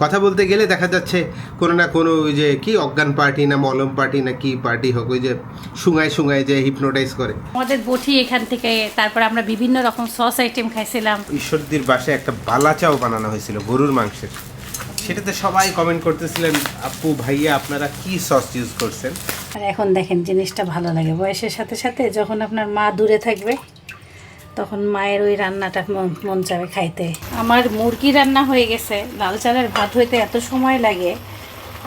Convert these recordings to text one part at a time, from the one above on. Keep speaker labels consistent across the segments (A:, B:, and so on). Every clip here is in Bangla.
A: কথা বলতে গেলে দেখা যাচ্ছে কোনো না কোনো ওই যে কি অজ্ঞান পার্টি না মলম পার্টি না কি পার্টি হোক ওই যে শুঙায় যে হিপনোটাইজ করে।
B: আমাদের বটি এখান থেকে, তারপর আমরা বিভিন্ন রকম সস আইটেম খাইছিলাম।
A: ঈশ্বরদীর বাসায় একটা বালাচাও বানানো হয়েছিল গরুর মাংসের, সেটাতে সবাই কমেন্ট করতেছিলেন আপু ভাইয়া আপনারা কি সস ইউজ করছেন।
B: আর এখন দেখেন জিনিসটা ভালো লাগে, বয়সের সাথে সাথে যখন আপনার মা দূরে থাকবে তখন মায়ের ওই রান্নাটা মন চাবে খাইতে। আমার মুরগি রান্না হয়ে গেছে, লাল চালের ভাত হইতে এত সময় লাগে,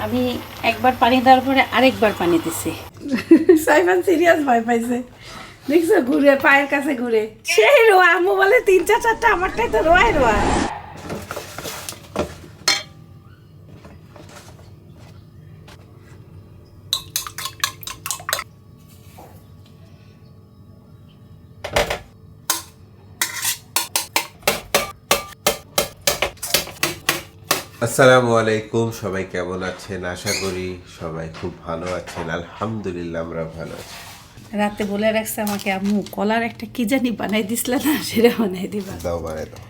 B: আমি একবার পানি দেওয়ার পরে আরেকবার পানি দিছি। সাইফান সিরিয়াস ভয় পাইছে, দেখছো ঘুরে পায়ের কাছে ঘুরে সেই রোয়া, আম্মু বলে 3-4টা, আমারটাই তো রোয়াই রোয়া।
A: আসসালামু আলাইকুম, সবাই কেমন আছেন? আশা করি সবাই খুব ভালো আছেন। আলহামদুলিল্লাহ আমরা ভালো আছি।
B: রাতে বলে রাখছে আমাকে, আম্মু কলার একটা কি জানি বানাই দিছিল না, সেটা বানাই দিবা।
A: দাও বানাই দাও।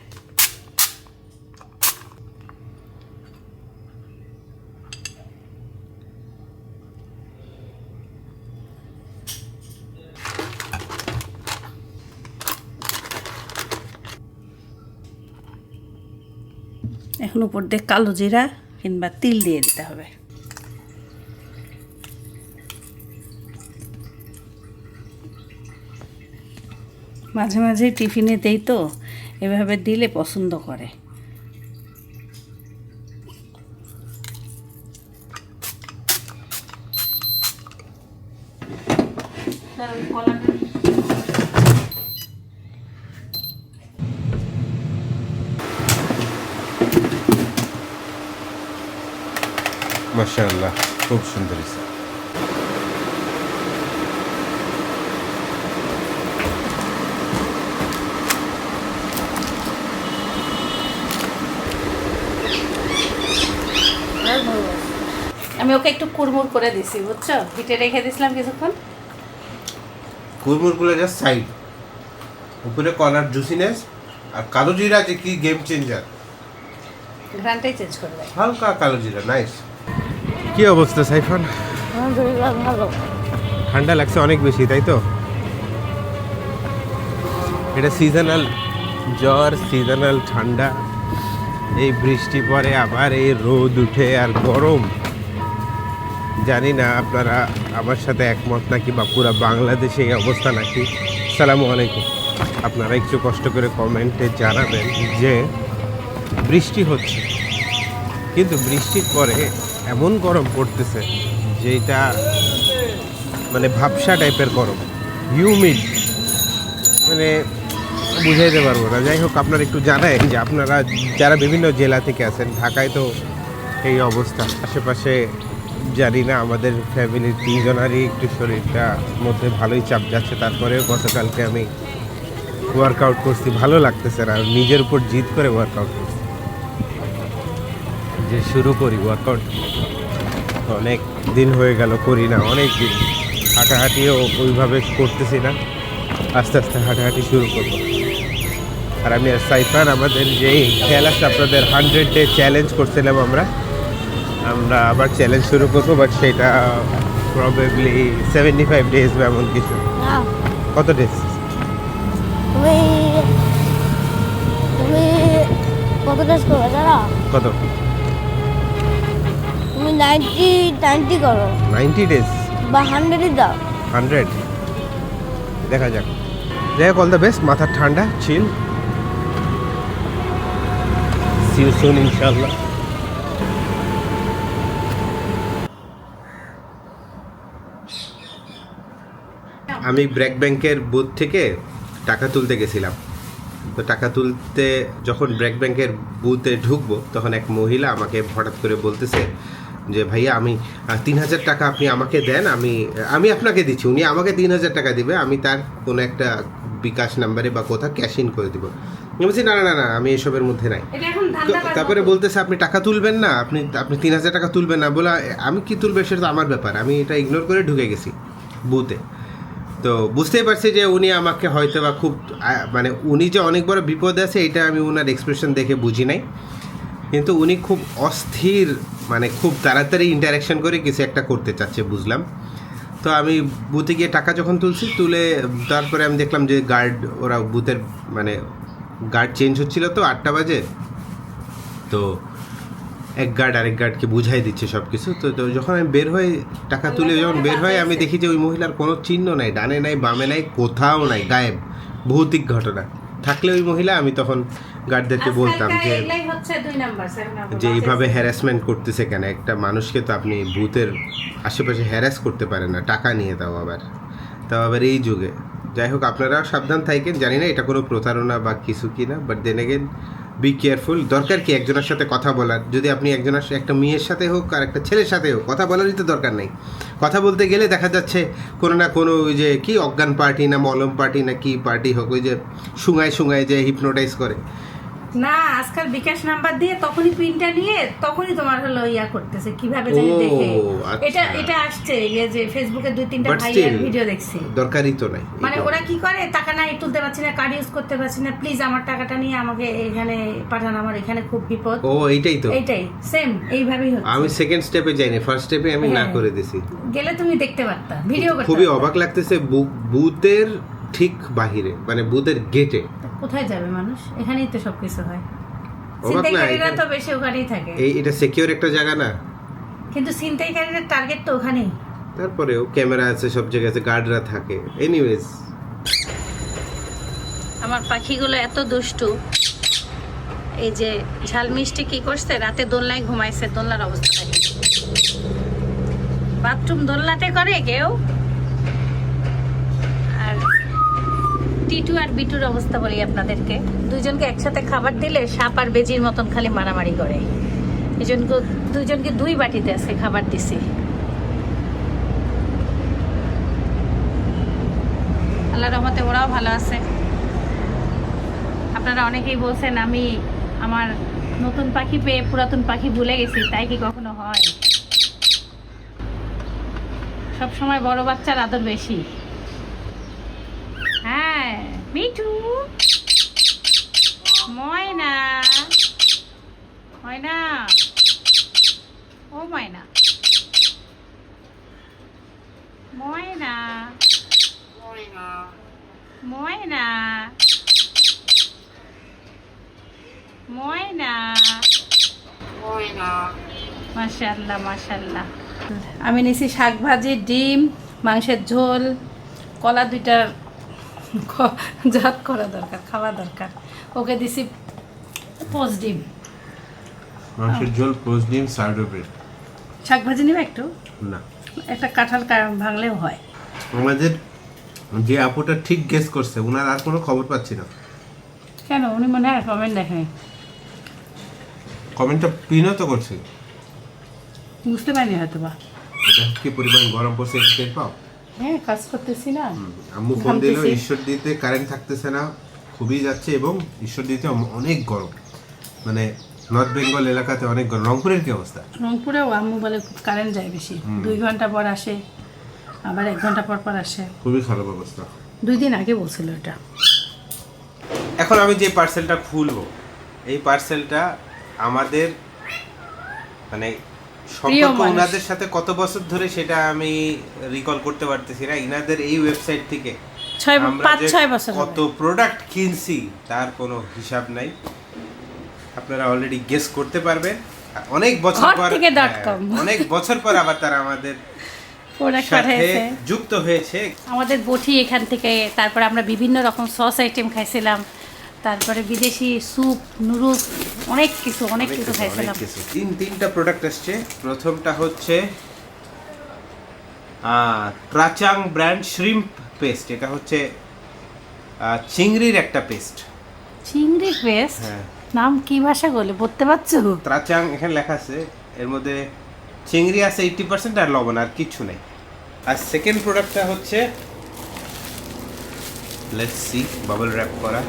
B: এখন উপর দিয়ে কালো জিরা কিংবা তিল দিয়ে দিতে হবে। মাঝে মাঝে টিফিনে দেই তো, এভাবে দিলে পছন্দ করে।
A: মাশাআল্লাহ, খুব সুন্দর হয়েছে।
B: আমি ওকে একটু কুড়মুড় করে দিছি, বুঝছো, হিটে রেখে দিছিলাম কিছুক্ষণ।
A: কুরমুরগুলো জাস্ট সাইড, উপরে কলার জুসিনেস আর কালো জিরা যে কি গেম চেঞ্জার,
B: ঘ্রানটাই চেঞ্জ করে দেয়।
A: হালকা কালো জিরা, নাইস। কি অবস্থা সাইফান?
B: আলহামদুলিল্লাহ ভালো।
A: ঠান্ডা লাগছে অনেক বেশি, তাই তো? এটা সিজনাল জ্বর, সিজনাল ঠান্ডা, এই বৃষ্টি পরে আবার এই রোদ উঠে আর গরম। জানি না আপনারা আমার সাথে একমত নাকি বা পুরো বাংলাদেশে এই অবস্থা নাকি। আসসালামু আলাইকুম। আপনারা একটু কষ্ট করে কমেন্টে জানাবেন যে বৃষ্টি হচ্ছে, কিন্তু বৃষ্টির পরে এমন গরম পড়তেছে যেটা মানে ভাবসা টাইপের গরম, হিউমিড, মানে বুঝাইতে পারবো না। যাই হোক, আপনারা একটু জানায় যে আপনারা যারা বিভিন্ন জেলা থেকে আছেন, ঢাকায় তো এই অবস্থা, আশেপাশে জানি না। আমাদের ফ্যামিলির 3জনারই একটু শরীরটা মধ্যে ভালোই চাপ যাচ্ছে। তারপরেও গতকালকে আমি ওয়ার্কআউট করছি, ভালো লাগতেছে না, নিজের উপর জিদ করে ওয়ার্কআউট করছি যে শুরু করি ওয়ার্কআউট। অনেক দিন হয়ে গেল করি না, অনেক দিন। হাঁটাহাঁটিও ওইভাবে করতেছি না, আস্তে আস্তে হাঁটাহাঁটি শুরু করব। আর আমি আর সাইফান আমাদের যেই খেলা আছে, আপনাদের 100 ডে চ্যালেঞ্জ করছিলাম আমরা আবার চ্যালেঞ্জ শুরু করবো, বাট সেটা প্রবাবলি 75 ডেজ বা এমন কিছু। কত ডেজ?
C: তুমি কত ডেজ করবে জানো?
A: কত?
C: তুমি 90 করো
A: 90 ডেজ
C: বা 100 দাও।
A: 100 দেখা যাক। যাই হোক, অল দ্য বেস্ট। মাথার ঠান্ডা, চিল। সি ইউ সুন ইনশাআল্লাহ। আমি ব্র্যাক ব্যাংকের বুথ থেকে টাকা তুলতে গেছিলাম। তো টাকা তুলতে যখন ব্র্যাক ব্যাংকের বুথে ঢুকবো, তখন এক মহিলা আমাকে হঠাৎ করে বলতেছে যে ভাইয়া আমি 3000 টাকা আপনি আমাকে দেন, আমি আপনাকে দিচ্ছি। উনি আমাকে 3000 টাকা দিবে, আমি তার কোনো একটা বিকাশ নাম্বারে বা কোথাও ক্যাশ ইন করে দিব। আমি বলছি না না না, আমি এসবের মধ্যে নাই। তারপরে বলতেছে আপনি টাকা তুলবেন না, আপনি 3000 টাকা তুলবেন না। বলে আমি কি তুলবে সেটা তো আমার ব্যাপার। আমি এটা ইগনোর করে ঢুকে গেছি বুথে। তো বুঝতেই পারছি যে উনি আমাকে হয়তো বা খুব মানে উনি যে অনেক বড় বিপদে আছে, এটা আমি ওনার এক্সপ্রেশন দেখে বুঝি নাই। কিন্তু উনি খুব অস্থির, মানে খুব তাড়াতাড়ি ইন্টারাকশন করে কিছু একটা করতে চাচ্ছে বুঝলাম। তো আমি বুথে গিয়ে টাকা যখন তুলে তারপরে আমি দেখলাম যে গার্ড, ওরা বুথের মানে গার্ড চেঞ্জ হচ্ছিল তো 8টা বাজে, তো এক গার্ড আরেক গার্ডকে বুঝাই দিচ্ছে সব কিছু। তো যখন আমি বের হয়ে টাকা তুলে যখন বের হয়ে আমি দেখি যে ওই মহিলার কোনো চিহ্ন নাই, ডানে নাই বামে নাই, কোথাও নাই, গায়েব। ভৌতিক ঘটনা। থাকলে ওই মহিলা, আমি তখন গার্ডদেরকে বলতাম যে এইভাবে হ্যারাসমেন্ট করতেছে কেন, একটা মানুষকে তো আপনি বুথের আশেপাশে হ্যারাস করতে পারেন না, টাকা নিয়ে তাও আবার এই যুগে। যাই হোক, আপনারাও সাবধান থাকেন। জানি না এটা কোনো প্রতারণা বা কিছু কি না, but then again be careful. দরকার কি একজনের সাথে কথা বলার? যদি আপনি একটা মেয়ের সাথে হোক আর একটা ছেলের সাথে হোক, কথা বলারই তো দরকার নেই। কথা বলতে গেলে দেখা যাচ্ছে কোনো না কোনো ওই যে কি অজ্ঞান পার্টি না মলম পার্টি না কি পার্টি হোক, ওই যে শুঙায় যে হিপনোটাইজ করে
B: না, আজকাল বিকাশ নাম্বার দিয়ে তখনই পিনটা নিয়ে তখনই তোমার হলো ইয়া করতেছে কিভাবে জানি দেখে। এটা আসছে এই যে ফেসবুকে 2-3টা ভাইয়ের ভিডিও দেখছি।
A: দরকারই তো নাই।
B: মানে ওরা কি করে, টাকা নাই, তুলতে পারছি না, কার্ড ইউজ করতে পারছি না, প্লিজ আমার টাকাটা নিয়ে আমাকে এখানে পাঠান, আমার এখানে খুব বিপদ। এইটাই সেম এইভাবেই হচ্ছে।
A: আমি সেকেন্ড স্টেপে যাইনি, ফার্স্ট স্টেপে আমি না করে দিছি।
B: গেলে তুমি দেখতে পারতা, ভিডিও করতে।
A: খুবই অবাক লাগতেছে, বুথের ঠিক বাহিরে, মানে বুথের গেটে।
B: কোথায় যাবে মানুষ? এখানেই তো সবকিছু হয়।
A: অবাক না,
B: ছিনতাইকারীরা তো বেশি ওখানেই থাকে।
A: এটা সিকিউর একটা জায়গা না,
B: কিন্তু ছিনতাইকারীদের টার্গেট তো ওখানেই।
A: তারপরেও ক্যামেরা আছে, সব জায়গায় আছে, গার্ডরা থাকে। এনিওয়েজ,
B: আমার পাখিগুলো এত দুষ্টু। এই যে ঝাল মিষ্টি কি করছে, রাতে দোলনায় ঘুমাইছে, দোলনার অবস্থা দেখে। বাথরুম দোলনাতে করে কেউ। আর টিটু আর বিটুর অবস্থা বলি আপনাদেরকে, দুইজনকে একসাথে খাবার দিলে সাপ আর বেজির মতন খালি মারামারি করে। দুইজনকে 2 বাটিতে আছে খাবার দিছি। আল্লাহর রহমতে ওরাও ভালো আছে। আপনারা অনেকেই বলছেন আমি আমার নতুন পাখি পেয়ে পুরাতন পাখি ভুলে গেছি, তাই কি কখনো হয়? সব সময় বড় বাচ্চার আদর বেশি। হ্যাঁ মিঠু, ময়না, ময়না, ও ময়না, ময়না, ময়না, ময়না, মাশাআল্লাহ মাশাআল্লাহ। আমি নিছি শাক ভাজি, ডিম, মাংসের ঝোল, কলা 2টা জাত করা দরকার, খাওয়া দরকার। ওকে দিছি পোস্ট ডিম,
A: মাংসের ঝোল, পোস্ট ডিম, সার্ডো ব্রেড।
B: শাক ভাজি নিবে একটু
A: না,
B: একটা কাঁঠাল ভাঙলেও হয়।
A: আমাদের যে আপুটা ঠিক গেস করছে, ওনার আর কোনো খবর পাচ্ছি না।
B: কেন? উনি মনে হয় কমেন্ট দেখেনি।
A: কমেন্টটা পিনও তো করছে,
B: বুঝতে পারিনি হয়তো বা।
A: এটা কি পরিমাণ গরম পড়ছে এটা টের পাও?
B: হ্যাঁ, কাজ করতেছি না।
A: আম্মু ফোন দিল, ঈশ্বর দিতে কারেন্ট থাকতেছে না, খুবই যাচ্ছে, এবং ঈশ্বর দিতে অনেক গরম, মানে নর্থ বেঙ্গল এলাকাতে অনেক গরম। রংপুরের কি অবস্থা?
B: রংপুরেও আম্মু বলে কারেন্ট যায় বেশি, 2 ঘন্টা পর আসে, আবার 1 ঘন্টা পর পর আসে।
A: খুবই খারাপ অবস্থা।
B: 2 দিন আগে বলছিল এটা।
A: এখন আমি যে পার্সেলটা খুলবো, এই পার্সেলটা আমাদের মানে সম্পর্ক ওনাদের সাথে কত বছর ধরে সেটা আমি রিকল করতে পারতেছি না। ইনাদের এই ওয়েবসাইট থেকে
B: 5-6 বছর
A: কত প্রোডাক্ট কিনছি তার কোনো হিসাব নাই। আপনারা অলরেডি গেস করতে পারবেন। অনেক বছর পর, অনেক বছর পর আবার তারা আমাদের সাথে যুক্ত হয়েছে।
B: আমাদের বটি এখান থেকে, তারপরে আমরা বিভিন্ন রকম সস আইটেম খাইছিলাম, তারপরে বিদেশি স্যুপ, নুডলস, অনেক কিছু খাইছিলাম।
A: 3টা প্রোডাক্ট আসছে। প্রথমটা হচ্ছে ট্রাচাং ব্র্যান্ড শ্রিম্প পেস্ট। এটা হচ্ছে চিংড়ির একটা পেস্ট।
B: চিংড়ির পেস্ট?
A: হ্যাঁ।
B: নাম কি ভাষা বলে বলতে পারছো?
A: ট্রাচাং এখানে লেখা আছে, এর মধ্যে চিংড়ি আছে 80% আর লবণ, আর কিছু নেই। আর সেকেন্ড প্রোডাক্টটা হচ্ছে, লেটস সি, বাবল র‍্যাপ করা।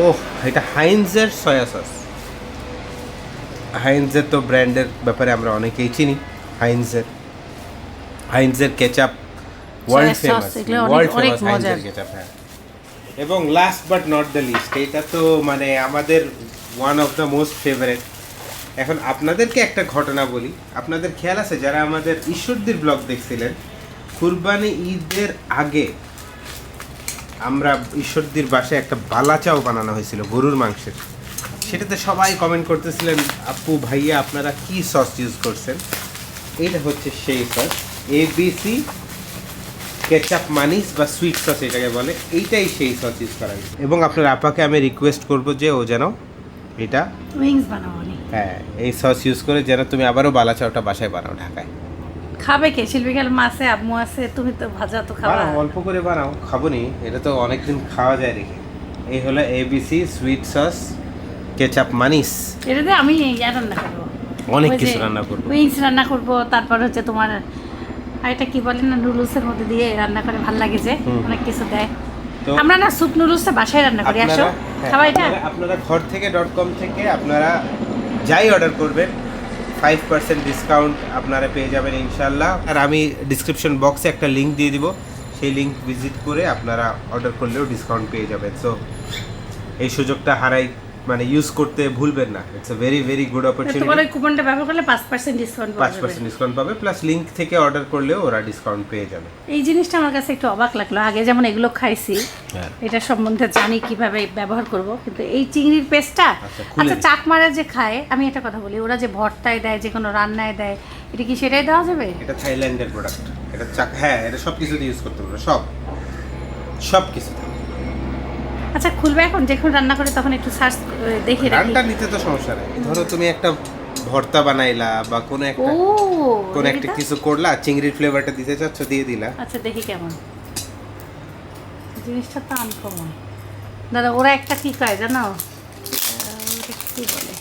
A: ওহ, এটা হাইনজের সয়া সস। হাইনজের তো ব্র্যান্ডের ব্যাপারে আমরা অনেকেই চিনি। হাইন্সের ketchup world
B: Soya
A: famous,
B: sauce এগুলো
A: ওয়ার্ল্ড
B: অনেক
A: ফেমাস
B: মজার।
A: হাইন্সের কেচাপ। হ্যাঁ, এবং last but not the least, এটা তো মানে আমাদের one of the most favourite. এখন আপনাদেরকে একটা ঘটনা বলি, আপনাদের খেয়াল আছে যারা আমাদের ঈশ্বরদীর ব্লগ দেখছিলেন, কুরবানি ঈদের আগে আমরা ঈশ্বরদীর বাসায় একটা বালাচাও বানানো হয়েছিল গরুর মাংসের। সেটাতে সবাই কমেন্ট করতেছিলেন, আপু ভাইয়া আপনারা কি সস ইউজ করছেন। এইটা হচ্ছে সেই সস, ABC কেচাপ মানিস বা সুইট সস এটাকে বলে, এইটাই সেই সস ইউজ করা হয়েছে। এবং আপনার আপাকে আমি রিকোয়েস্ট করব যে ও যেন এটা,
B: উইংস বানাবো নি।
A: হ্যাঁ, এই সস ইউজ করে যেন তুমি আবারও বালাচাওটা বাসায় বানাও ঢাকায়।
B: খাবে কে? শিল্পীকাল মাছে আম্মু আছে, তুমি তো ভাজা তো খাবা।
A: বানাও, অল্প করে বানাও, খাবো নি, এটা তো অনেকদিন খাওয়া যায় রেখে। এই হলো ABC সুইট সস কেচাপ মানিস।
B: এটা দিয়ে আমি ইয়া রান্না করবো,
A: অনেক কিছু রান্না করবো।
B: উইংস রান্না করবো, তারপর হচ্ছে তোমার আর এটা কি বলে না, নুডলসের মধ্যে দিয়ে রান্না করে ভাল লাগে যে, অনেক কিছু দেয়।
A: তো
B: আমরা না স্যুপ নুডলসটা বাসায় রান্না করি, আসো
A: হ্যাঁ,
B: খাবা এটা।
A: আপনারা ঘর থেকে .com থেকে আপনারা যাই অর্ডার করবেন 5% ডিসকাউন্ট আপনারা পেয়ে যাবেন ইনশাল্লাহ। আর আমি ডিসক্রিপশন বক্সে একটা লিংক দিয়ে দিব, সেই লিংক ভিজিট করে আপনারা অর্ডার করলেও ডিসকাউন্ট পেয়ে যাবেন। সো এই সুযোগটা মানে ইউজ করতে ভুলবেন না। It's a very very good
B: তোমার
A: অপরচুনিটি।
B: ওই কুপনটা ব্যবহার করলে 5% ডিসকাউন্ট পাওয়া যাবে।
A: 5% ডিসকাউন্ট পাবে, প্লাস লিংক থেকে অর্ডার করলেও ওরা ডিসকাউন্ট পেয়ে যাবে।
B: এই জিনিসটা আমার কাছে একটু অবাক লাগলো, আগে যেমন এগুলো খাইছি
A: হ্যাঁ।
B: এটা সম্বন্ধে জানি কিভাবে ব্যবহার করব, কিন্তু এই চিংড়ির পেস্টটা,
A: খুলে
B: আচ্ছা
A: দিই।
B: চাকমারা যে খায়, আমি একটা কথা বলি, ওরা যে ভর্তায় দেয়, যে কোনো রান্নায় দেয়, এটা কি সেটাই দেওয়া যাবে?
A: এটা থাইল্যান্ডের প্রোডাক্ট, এটা হ্যাঁ, এটা সব কিছুতে ইউজ করতে পারবে, সব কিছু।
B: আচ্ছা খুলবে এখন, যখন রান্না করে তখন একটু সার্চ দেখে রাখি।
A: রান্নাটা নিতে তো সমস্যা নেই। ধরো তুমি একটা ভর্তা বানাইলা বা কোনো
B: ও
A: একটা কিছু করলা, চিংড়ির ফ্লেভারটা দিতে চাচ্ছ, দিয়ে দিলা।
B: আচ্ছা দেখি কেমন জিনিসটা, তো আনকমন। দাদা ওরা একটা কি খায় জানো, ওটা কি বলে,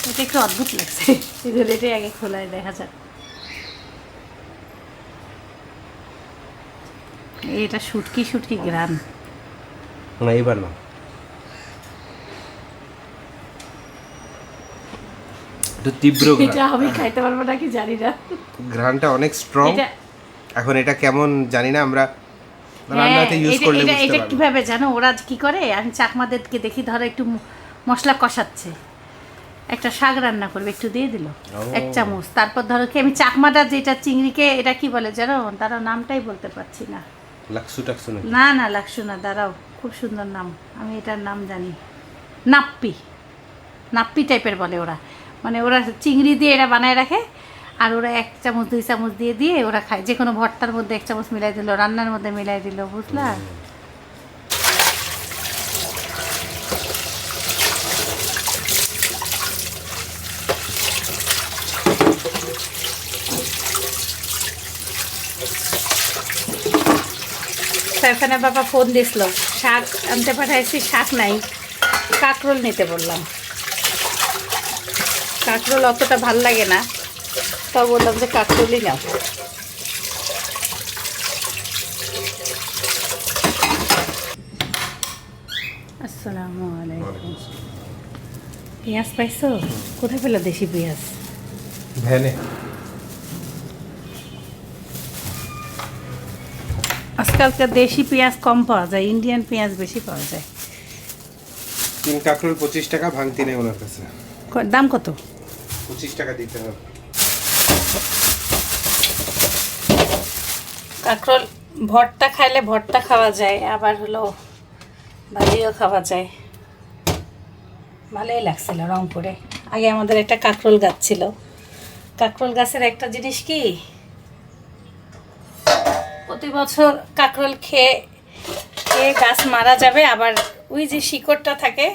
B: এটা একটু অদ্ভুত লাগছে, এগুলো এটাই আগে খোলায় দেখা যাক। এটা শুটকি শুটকি গ্রান,
A: না এইবার না, একটু তীব্র
B: এটা আমি খাইতে পারবো নাকি জানি না।
A: ঘ্রাণটা অনেক স্ট্রং।
B: এটা-
A: এখন এটা কেমন জানি না, আমরা রান্নাতে ইউজ
B: এটা-
A: করলে
B: এটা-
A: বুঝতে
B: এটা
A: পারবো।
B: কিভাবে জানো ওরা কি করে, আমি চাকমাদেরকে দেখি ধরো একটু মশলা কষাচ্ছে, একটা শাক রান্না করবে, একটু দিয়ে দিল
A: ও।
B: 1 চামচ, তারপর ধরো কি আমি চাকমাটা যেটা চিংড়িকে এটা কি বলে জানো, তারা নামটাই বলতে পারছি না।
A: লাকসু টাকসু নাকি?
B: না না লাগছো না, দাঁড়াও, খুব সুন্দর নাম, আমি এটার নাম জানি, নাপ্পি, নাপ্পি টাইপের বলে ওরা, মানে ওরা চিংড়ি দিয়ে এরা বানায় রাখে, আর ওরা 1 চামচ 2 চামচ দিয়ে দিয়ে ওরা খায়, যে কোনো ভর্তার মধ্যে 1 চামচ মিলাই দিল, রান্নার মধ্যে মিলাই দিল, বুঝলা? সাইফানা বাবা ফোন দিছিল, শাক আনতে পাঠাইছি, শাক নাই, কাঁকরোল নিতে বললাম। কাঁকরোল অতটা ভাল লাগে না, তাও বললাম যে কাঁকরোলই নাও। আসসালামু আলাইকুম। পেঁয়াজ পাইছো? কোথায় পেলো দেশি পেঁয়াজ?
A: ভ্যানে।
B: আজকালকার দেশি পেঁয়াজ কম পাওয়া যায়, ইন্ডিয়ান পেঁয়াজ বেশি পাওয়া যায়।
A: 3 কাকরোল 25 টাকা, ভাঙতি নেই ওনার কাছে।
B: দাম কত?
A: 25 টাকা দিতে হবে।
B: কাঁকরোল ভর্তা খাইলে ভর্তা খাওয়া যায়, আবার হলো ভাজিও খাওয়া যায়। ভালোই লাগছিল রংপুরে, আগে আমাদের একটা কাঁকরোল গাছ ছিল। কাঁকরোল গাছের একটা জিনিস কি, প্রতি বছর কাঁকরোল খেয়ে খেয়ে গাছ মারা যাবে, আবার ওই যে শিকড়টা থাকে,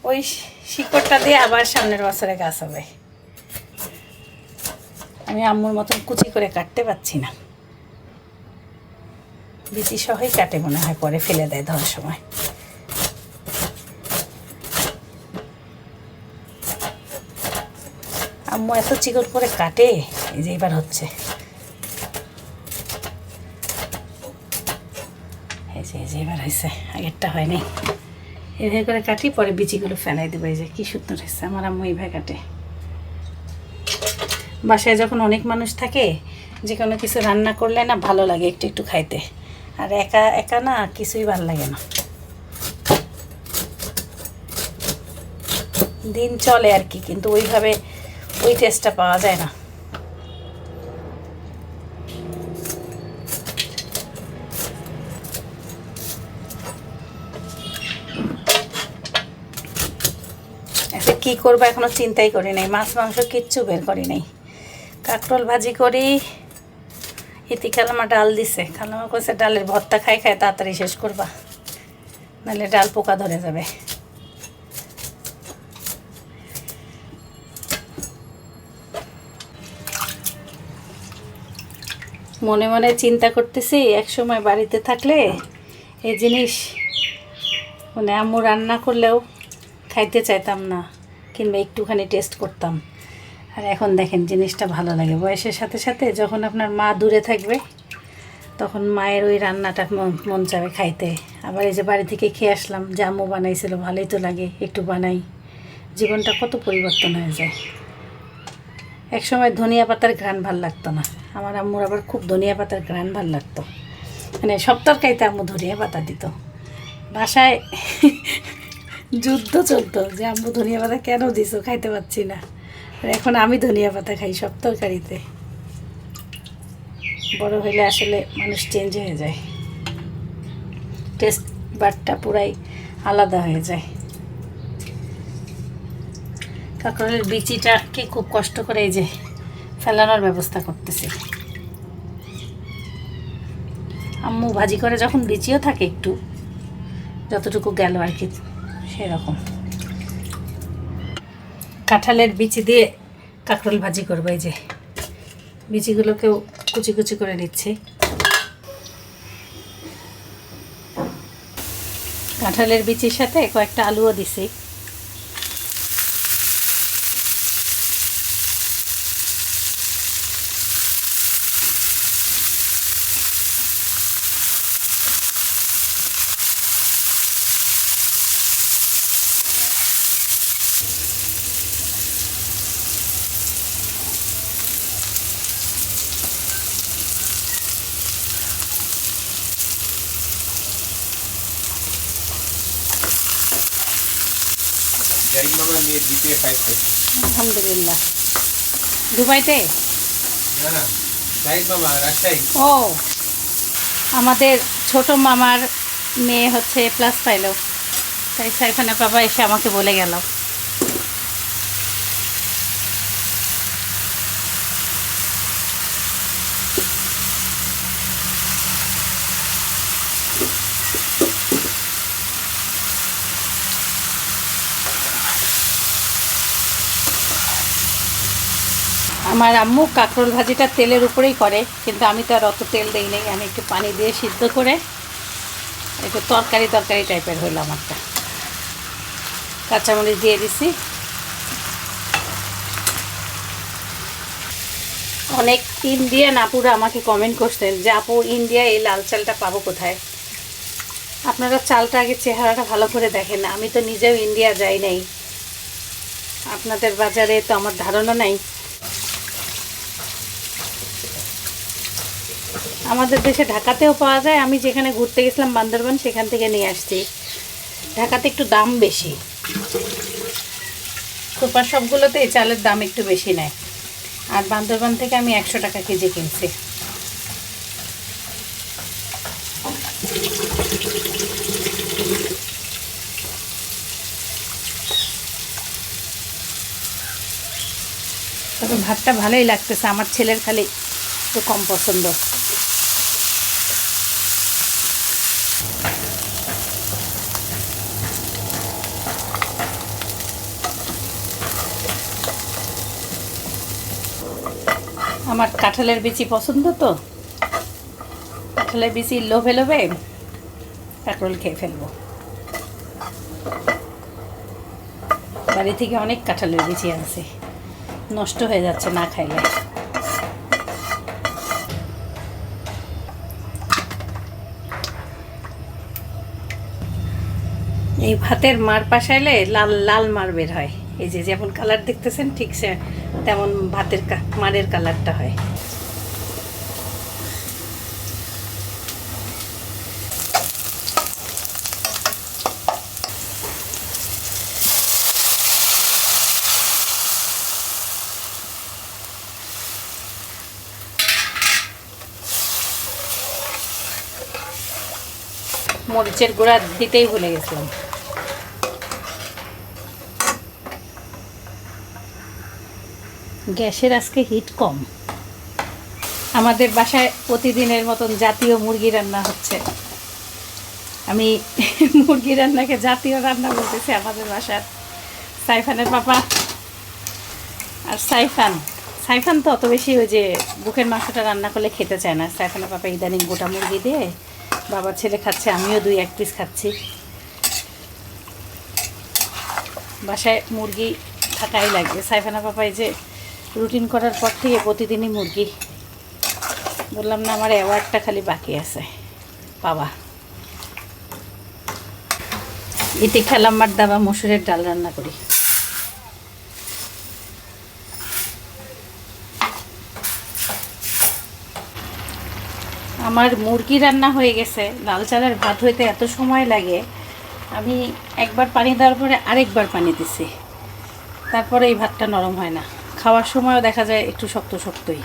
B: ওই শিকড়টা দিয়ে আবার সামনের বছরে গাছ হবে। আমি আম্মুর মতন কুচি করে কাটতে পারছি না, বিচি সহই কাটে মনে হয়, পরে ফেলে দেয় ধরার সময়। আম্মু এত চিকন করে কাটে, এই যে এবার হচ্ছে, এই যে এবার হয়েছে, আগেরটা হয়নি। এভাবে করে কাটি, পরে বিচিগুলো ফেলাই দেবো। এই যে কি সুন্দর হয়েছে, আমার আম্মু এইভাবে কাটে। বাসায় যখন অনেক মানুষ থাকে, যে কোনো কিছু রান্না করলে না ভালো লাগে একটু একটু খাইতে, আর একা একা না কিছুই ভালো লাগে না। দিন চলে আর কি, কিন্তু ওইভাবে ওই টেস্টটা পাওয়া যায় না। আচ্ছা কী করবো এখনো চিন্তাই করি নাই, মাছ মাংস কিচ্ছু বের করি নাই। কাঁকরোল ভাজি করি, ইতি খালামা ডাল দিছে, খালামা কইছে ডালের ভর্তা খাই খাই তাড়াতাড়ি শেষ করবা, নাহলে ডাল পোকা ধরে যাবে। মনে মনে চিন্তা করতেছি, এক সময় বাড়িতে থাকলে এই জিনিস মানে আম্মু রান্না করলেও খাইতে চাইতাম না, কিংবা একটুখানি টেস্ট করতাম। আর এখন দেখেন জিনিসটা ভালো লাগে। বয়সের সাথে সাথে যখন আপনার মা দূরে থাকবে, তখন মায়ের ওই রান্নাটা মন চাবে খাইতে। আবার এই যে বাড়ি থেকে খেয়ে আসলাম, যে আম্মু বানাইছিল ভালোই তো লাগে, একটু বানাই। জীবনটা কত পরিবর্তন হয়ে যায়। এক সময় ধনিয়া পাতার ঘ্রাণ ভাল লাগতো না, আমার আম্মুর আবার খুব ধনিয়া পাতার ঘ্রাণ ভাল লাগতো। মানে সব তরকারিতে আম্মু ধনিয়া পাতা দিত। বাসায় যুদ্ধ চলতো যে আম্মু ধনিয়া পাতা কেন দিছো, খাইতে পারছি না। আর এখন আমি ধনিয়া পাতা খাই সব তরকারিতে। বড় হইলে আসলে মানুষ চেঞ্জ হয়ে যায়, টেস্ট বারটা পুরাই আলাদা হয়ে যায়। কাঁকরোলের বিচিটাকে খুব কষ্ট করে এই যে ফেলানোর ব্যবস্থা করতেছি। আম্মু ভাজি করে যখন বিচিও থাকে একটু, যতটুকু গেল আর কি, সেরকম। কাঁঠালের বিচি দিয়ে কাঁকরোল ভাজি করবো। এই যে বিচিগুলোকেও কুচি কুচি করে নিচ্ছি। কাঁঠালের বিচির সাথে কয়েকটা আলুও দিছি। আলহামদুলিল্লাহ। দুবাইতে ও আমাদের ছোট মামার মেয়ে হচ্ছে প্লাস পাইলো, তাই সাইফানের বাবা এসে আমাকে বলে গেল। আমার আম্মু কাঁকরোল ভাজিটা তেলের উপরেই করে, কিন্তু আমি তো আর অত তেল দেই নাই। আমি একটু পানি দিয়ে সিদ্ধ করে একটু তরকারি তরকারি টাইপের হইলো আমারটা। কাঁচামরিচ দিয়ে দিছি। অনেক ইন্ডিয়ান আপুরা আমাকে কমেন্ট করছেন যে আপু ইন্ডিয়া এই লাল চালটা পাবো কোথায়। আপনারা চালটা আগে চেহারাটা ভালো করে দেখেন। আমি তো নিজেও ইন্ডিয়া যাই নাই, আপনাদের বাজারে তো আমার ধারণা নাই। আমাদের দেশে ঢাকাতেও পাওয়া যায়। আমি যেখানে ঘুরতে গেছিলাম বান্দরবান, সেখান থেকে নিয়ে আসছি। ঢাকাতে একটু দাম বেশি, সুপার শপগুলোতে এই চালের দাম একটু বেশি নেয়। আর বান্দরবান থেকে আমি 100 টাকা কেজি কিনছি। তবে ভাতটা ভালোই লাগতেছে। আমার ছেলের খালি একটু কম পছন্দ। আমার কাঁঠালের বিচি পছন্দ, তো কাঁঠালের বিচি লোভে লোভে কাঁকরোল খেয়ে ফেলবো। বাড়ি থেকে অনেক কাঁঠালের বিচি আনছি, নষ্ট হয়ে যাচ্ছে না খাইলে। এই ভাতের মার পাশাইলে লাল লাল মার বের হয়, এই যে যেমন কালার দেখতেছেন ঠিক সে তেমন ভাতের মারের কালারটা হয়। মরিচের গুঁড়া দিতেই ভুলে গেছিলাম। গ্যাসের আজকে হিট কম। আমাদের বাসায় প্রতিদিনের মতন জাতীয় মুরগি রান্না হচ্ছে। আমি মুরগি রান্নাকে জাতীয় রান্না বলতেছি। আমাদের বাসার সাইফানের পাপা আর সাইফান তো অত বেশি ওই যে বুকের মাংসটা রান্না করলে খেতে চায় না। সাইফানের পাপা ইদানিং গোটা মুরগি দিয়ে বাবার ছেলে খাচ্ছে, আমিও 2-1 পিস খাচ্ছি। বাসায় মুরগি থাকাই লাগবে। সাইফানা পাপা এই যে রুটিন করার পর থেকে প্রতিদিনই মুরগি। বললাম না আমার অ্যাওয়ার্ডটা খালি বাকি আছে পাবা। এতে খেলাম্বার দাবা মসুরের ডাল রান্না করি। আমার মুরগি রান্না হয়ে গেছে। লাল চালের ভাত হইতে এত সময় লাগে, আমি একবার পানি দেওয়ার পরে আরেকবার পানি দিছি, তারপরে এই ভাতটা নরম হয় না। খাওয়ার সময়ও দেখা যায় একটু শক্ত শক্তই।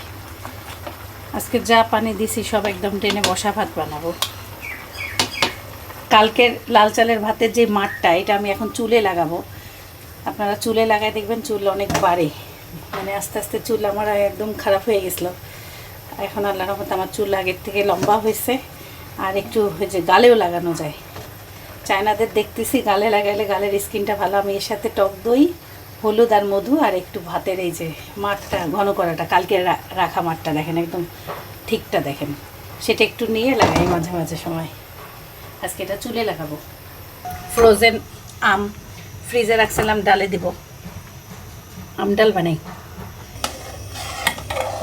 B: আজকে যা পানি দিছি সব একদম টেনে বসা ভাত বানাবো। কালকের লাল চালের ভাতের যে মাঠটা, এটা আমি এখন চুলে লাগাবো। আপনারা চুলে লাগায় দেখবেন চুল অনেক বাড়ে। মানে আস্তে আস্তে চুল আমার একদম খারাপ হয়ে গেছিলো। এখন আল্লাহর রহমতে আমার চুল আগের থেকে লম্বা হয়েছে। আর একটু যে গালেও লাগানো যায়। চায়নাদের দেখতেছি গালে লাগাইলে গালের স্কিনটা ভালো। আমি এর সাথে টক দই, হলুদ আর মধু আর একটু ভাতের এই যে মাঠটা ঘন করাটা, কালকে রাখা মাঠটা দেখেন একদম ঠিকটা দেখেন, সেটা একটু নিয়ে লাগাই মাঝে মাঝে সময়। আজকে এটা চুলে লাগাবো। ফ্রোজেন আম ফ্রিজে রাখছিলাম, ডালে দিব। আম ডাল বানাই।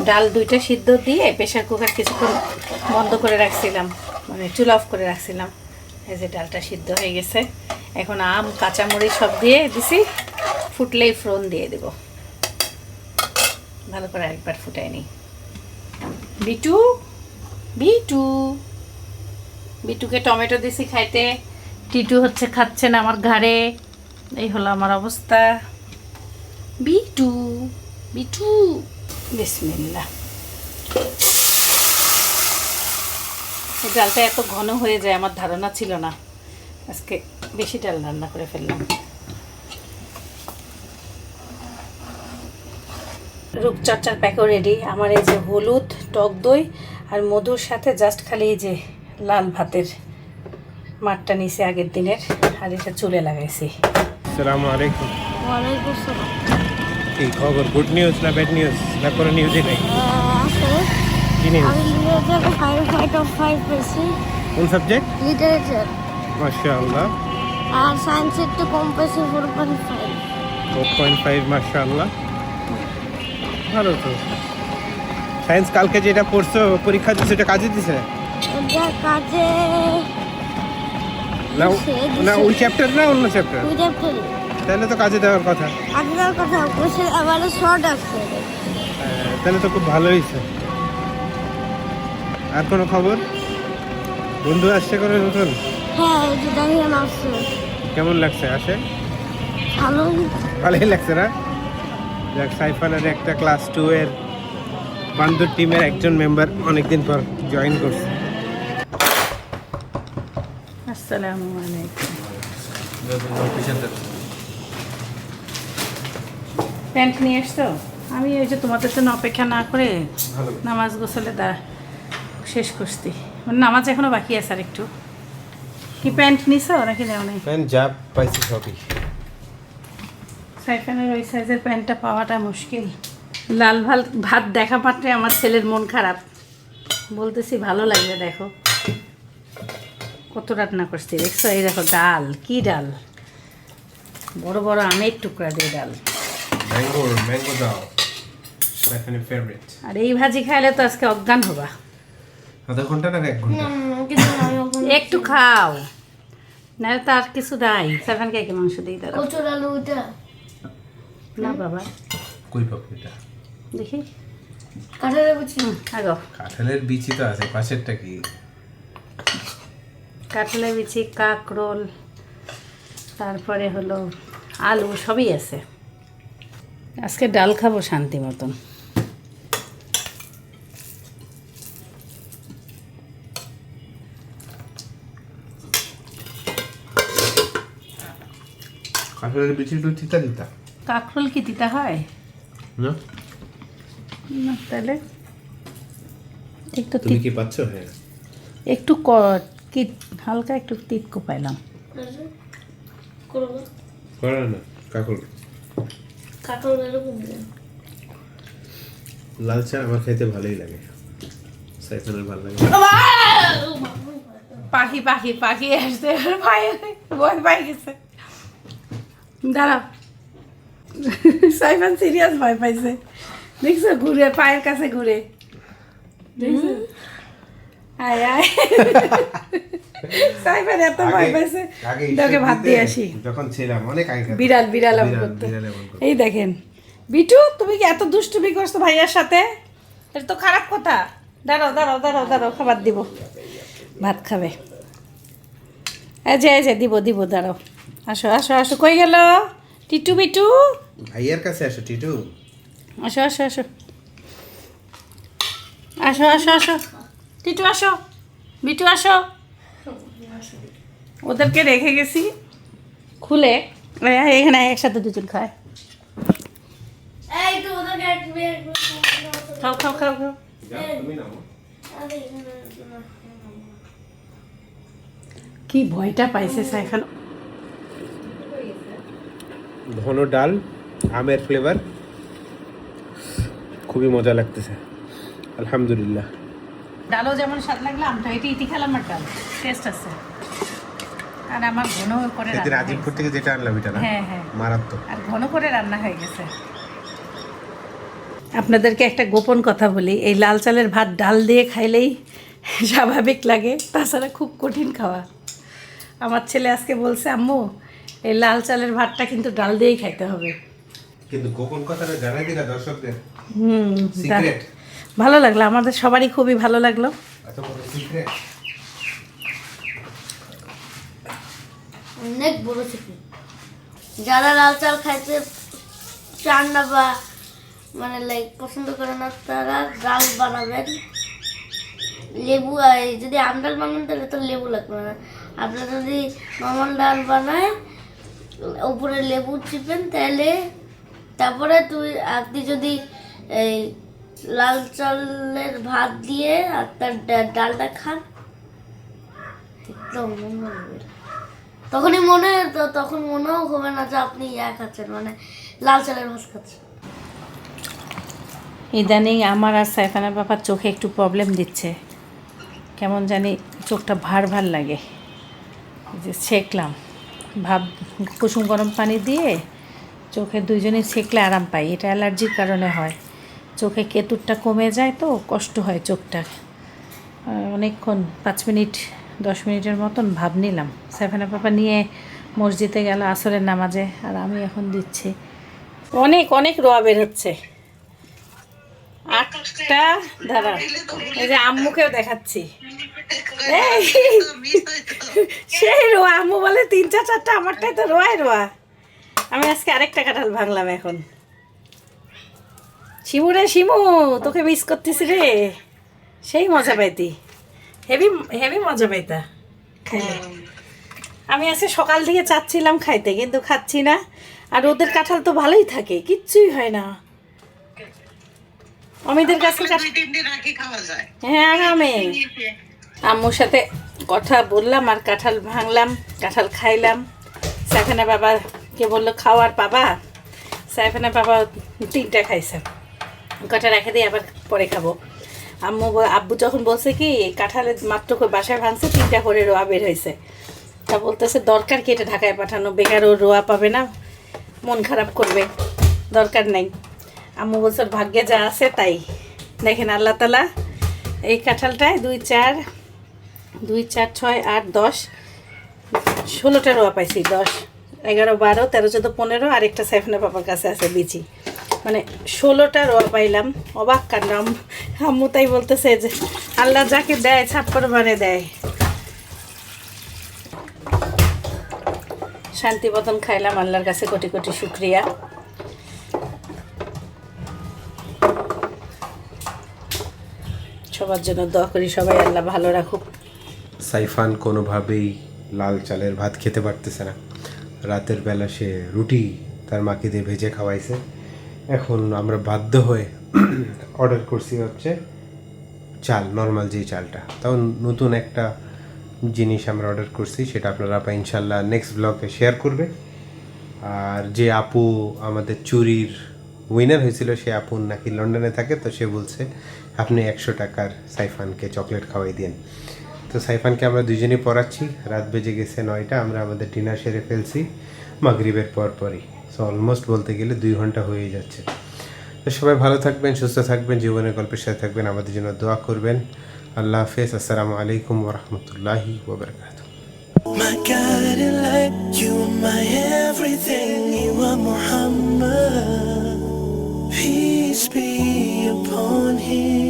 B: ডাল 2টা সিদ্ধ দিয়ে প্রেশার কুকার কিছুক্ষণ বন্ধ করে রাখছিলাম, মানে চুল অফ করে রাখছিলাম। এই যে ডালটা সিদ্ধ হয়ে গেছে। এখন আম কাঁচামরিচ সব দিয়ে দিছি, ফুটলেই ফোড়ন দিয়ে দেব। ভালো করে একবার ফুটাই নিই। বিটু বিটু বিটুকে টমেটো দিছি খাইতে, টিটু হচ্ছে খাচ্ছে না আমার ঘাড়ে। এই হলো আমার অবস্থা। বিটু বিটু বিসমিল্লাহ। এই ডালটা এত ঘন হয়ে যায় আমার ধারণা ছিল না। আজকে বেশি ডাল রান্না করে ফেললাম। রূপচর্চার প্যাকও রেডি আমার। এই যে হলুদ, টক দই আর মধুর সাথে জাস্ট খালি এই যে লাল ভাতের মাঠটা নিচে আগের দিনের, আর এটা চুলে লাগাইছি।
A: আসসালামু আলাইকুম।
C: ওয়ালাইকুম আসসালাম।
A: কি খবর? গুড নিউজ না ব্যাড নিউজ না কোনো নিউজই নেই?
C: আসলে
A: কি নিউজ?
C: আমি লিটারেচার 5/5 পেয়েছি।
A: কোন সাবজেক্ট?
C: লিটারেচার।
A: মাশাআল্লাহ।
C: আর সায়েন্সে একটু কম পেয়েছি 4.5।
A: 4.5 মাশাআল্লাহ, ভালো তো। সায়েন্স কালকে যেটা পড়ছো পরীক্ষা দিছো এটা কাজে দিছে
C: এটা কাজে
A: না?
C: দিছে।
A: না ওই চ্যাপ্টার না অন্য চ্যাপ্টার?
C: ওই চ্যাপ্টারে
A: তাহলে তো কাজে দেওয়ার কথা।
C: আগে যাওয়ার কথা কোশ্চেন আবার শর্ট আসছে।
A: তাহলে তো খুব ভালো হয়েছে। আর কোনো খবর? বন্ধু আসছে কোনো নতুন?
C: হ্যাঁ এই যে দেখেন আসছে।
A: কেমন লাগছে? আসে
C: ভালো।
A: ভালোই লাগছে না? যাক, সাইফানের একটা ক্লাস 2 এর বান্দর টিমের একজন মেম্বার অনেকদিন পর জয়েন করছে।
B: আসসালামু আলাইকুম। প্যান্ট নিয়ে আসতো? আমি ওই যে তোমাদের জন্য অপেক্ষা না করে নামাজ গোসলে শেষ করছি। মানে নামাজ এখনো বাকি আছে আর একটু। কি প্যান্ট নিছো নাকি নেও নাই?
A: প্যান্ট যা পাইছি সবই।
B: সাইফানের ওই সাইজের প্যান্টটা পাওয়াটা মুশকিল। লাল ভাত দেখা মাত্রে আমার ছেলের মন খারাপ। বলতেছি ভালো লাগবে, দেখো কত রান্না করছি দেখছো। এই দেখো ডাল, কি ডাল, বড় বড় আমের টুকরা দিয়ে ডাল।
A: ম্যাঙ্গো দাও, সাইফানের ফেভারিট।
B: আর এই ভাজি খাইলে তো আজকে অজ্ঞান হবা।
A: আধা ঘন্টা না 1 ঘন্টা?
C: কিছু না, আমি
B: একটু খাও, না তার কিছু দেয় সাইফানকে কি মাংস দিই দাঁড়া
C: কচুর আলু ওইটা
B: না বাবা
A: কই পাপড়িটা
B: দেখি
C: কাঁঠালের বুঝি
B: আগো
A: কাঁঠালের বিচি তো আছে, পাশেরটা কি?
B: কাঁঠালের বিচি, কাঁকরোল, তারপরে হলো আলু, সবই আছে। আজকে ডাল খাবো শান্তি মতন।
A: কাঁঠালের বিচি একটু তিতা তিতা
B: কাঁকরোল কি তিতা হয়
A: না?
B: না তাহলে একটু
A: তুমি কি পাচ্ছ? হ্যাঁ,
B: একটু কি হালকা একটু তিতকো পাইলাম।
C: করবো
A: করে না কাঁকড়।
C: কাঁঠাল এরকম
A: লাল চা আমার খাইতে ভালোই লাগে, সাইফানের ভালো লাগে।
B: পাখি পাখি পাখি আসতে ভয় ভয় পাই গেছে। দাঁড়াও, সাইফান সিরিয়াস ভয় পাইছে, দেখছো ঘুরে পায়ের কাছে ঘুরে, দেখছো? আয় আয় সাইফান এত ভয় পাইছে। তোকে ভাত দিয়ে আসি।
A: যখন ছিলাম অনেক আগে
B: বিড়াল বিড়াল এমন করতো। এই দেখেন বিটু, তুমি কি এত দুষ্টুমি করছো ভাইয়ার সাথে? এটা তো খারাপ কথা। দাঁড়াও দাঁড়াও দাঁড়াও দাঁড়াও, খাবার দিব, ভাত খাবে। এই যে দিব দিব, দাঁড়াও। আসো আসো আসো, কই গেল টিটু বিটু?
A: ভাইয়ার কাছে আসো টিটু।
B: আসো আসো আসো আসো আসো আসো, টিটু আসো, বিটু আসো। ওদেরকে রেখে গেছি খুলে, এখানে একসাথে দুজন খায়।
C: এই তো ওদেরকে একটু
B: খাও খাও খাও খাও। কি ভয়টা পাইছে সাইফান।
A: ঘন ডাল, আমের ফ্লেভার, খুবই মজা লাগতেছে আলহামদুলিল্লাহ।
B: ডালও যেমন স্বাদ লাগলো, আমটা এটি ইটি খেলাম, আর ডাল টেস্ট আছে। আর আমার ঘন করে
A: সেদিন
B: রান্না
A: রাজীবপুর
B: হয়েছে।
A: থেকে যেটা আনলাম এটা না?
B: হ্যাঁ হ্যাঁ,
A: মারাত্মক।
B: আর ঘন করে রান্না হয়ে গেছে। আপনাদেরকে একটা গোপন কথা বলি, এই লাল চালের ভাত ডাল দিয়ে খাইলেই স্বাভাবিক লাগে, তাছাড়া খুব কঠিন খাওয়া। আমার ছেলে আজকে বলছে, আম্মু এই লাল চালের ভাতটা কিন্তু ডাল দিয়েই খাইতে হবে।
A: কিন্তু গোপন কথাটা জানাই দিলা দর্শকদের?
B: হুম,
A: সিক্রেট।
B: ভালো লাগলো, আমাদের সবারই খুবই ভালো লাগলো।
A: এত বড় সিক্রেট।
C: অনেক বড় চিকেন। যারা লাল চাল খাইতে চান না বা মানে লাইক পছন্দ করে না, তারা ডাল বানাবেন। লেবু যদি আম ডাল বানান তাহলে তো লেবু লাগবে না। আপনারা যদি নর্মাল ডাল বানায় উপরে লেবু চিপেন, তাহলে তারপরে আপনি যদি এই লাল চালের ভাত দিয়ে আর তার ডালটা খান, একদম মনে হবে। তখন মনেও হবে না যে আপনি খাচ্ছেন, মানে লাল চালের ভাত খাচ্ছেন।
B: ইদানিং আমার আর সাইফানের বাবার চোখে একটু প্রবলেম দিচ্ছে, কেমন জানি চোখটা ভার ভার লাগে। যে ছেঁকলাম, কুসুম গরম পানি দিয়ে চোখে দুইজনে ছেঁকলে আরাম পাই। এটা অ্যালার্জির কারণে হয়, চোখে কেতুরটা কমে যায় তো কষ্ট হয় চোখটা। অনেকক্ষণ 5 মিনিট 10 মিনিটের মতন ভাব নিলাম। সাইফানের বাবা নিয়ে মসজিদে গেল আসরের নামাজে, আর আমি এখন দিচ্ছি। অনেক অনেক রোয়া বের হচ্ছে। 8টা, দাঁড়া, এই যে আম্মুকেও দেখাচ্ছি। সেই রোয়া, আম্মু বলে 3টা 4টা, আমারটাই তো রোয়াই রোয়া। আমি আজকে আরেকটা কাঁঠাল ভাঙলাম এখন। শিমু রে শিমু, তোকে মিস করতেছি রে, সেই মজা পাইতি, হেভি হেভি মজা পাইতা খাইলে। আমি আজকে সকাল থেকে চাচ্ছিলাম খাইতে, কিন্তু খাচ্ছি না। আর ওদের কাঁঠাল তো ভালোই থাকে, কিচ্ছুই হয় না। অমিদের কাছে হ্যাঁ, আরামে আম্মুর সাথে কথা বললাম আর কাঁঠাল ভাঙলাম, কাঁঠাল খাইলাম। সাইফানের বাবাকে বললো খাওয়ার বাবা, সাইফানের বাবা 3টা খাইছে, কটা রেখে দিয়ে আবার পরে খাবো। আব্বু যখন বলছে কি কাঁঠালের মাত্র বাসায় ভাঙছে 3টা করে রোয়া বের হয়েছে, তা বলতেছে দরকার কি এটা ঢাকায় পাঠানো, বেকার ও রোয়া পাবে না, মন খারাপ করবে, দরকার নেই। আম্মু বলছে ভাগ্যে যা আছে তাই। দেখেন আল্লাহ তালা এই কাঁঠালটায় 2 4 6 8 10 16টা রোয়া পাইছি, 10, 11, 12, 13, 14, 15 আর একটা সাইফানা পাপার কাছে আছে বিচি, মানে 16টা রোয়া পাইলাম। অবাক কাণ্ড। আম্মু তাই বলতেছে যে আল্লাহ যাকে দেয় ছাপ্পার মানে দেয়। শান্তি মতন খাইলাম, আল্লাহর কাছে কোটি কোটি শুক্রিয়া। সবার জন্য দোয়া করি, সবাই আল্লাহ ভালো রাখুক।
A: সাইফান কোনোভাবেই লাল চালের ভাত খেতে পারতেছে না। রাতের বেলা সে রুটি তার মাকে দিয়ে ভেজে খাওয়াইছে। এখন আমরা বাধ্য হয়ে অর্ডার করছি হচ্ছে চাল, নর্মাল যেই চালটা। তাও নতুন একটা জিনিস আমরা অর্ডার করছি, সেটা আপনারা ইনশাল্লাহ নেক্সট ব্লগে শেয়ার করবে। আর যে আপু আমাদের চুরির উইনার হয়েছিল, সে আপু নাকি লন্ডনে থাকে, তো সে বলছে আপনি 100 টাকার সাইফানকে চকলেট খাওয়াই দিন। তো সাইফানকে আমরা দুজনেই পড়াচ্ছি। রাত বেজে গেছে 9টা, আমরা আমাদের ডিনার সেরে ফেলছি মাগরিবের পরই। সো অলমোস্ট বলতে গেলে 2 ঘন্টা হয়ে যাচ্ছে। তো সবাই ভালো থাকবেন, সুস্থ থাকবেন, জীবনের গল্পের সাথে থাকবেন, আমাদের জন্য দোয়া করবেন। আল্লাহ হাফেজ। আসসালামু আলাইকুম ওয়া রাহমাতুল্লাহি ওয়া বারাকাতুহু।
D: My guiding light, you are my everything, you are Muhammad. Peace be upon him.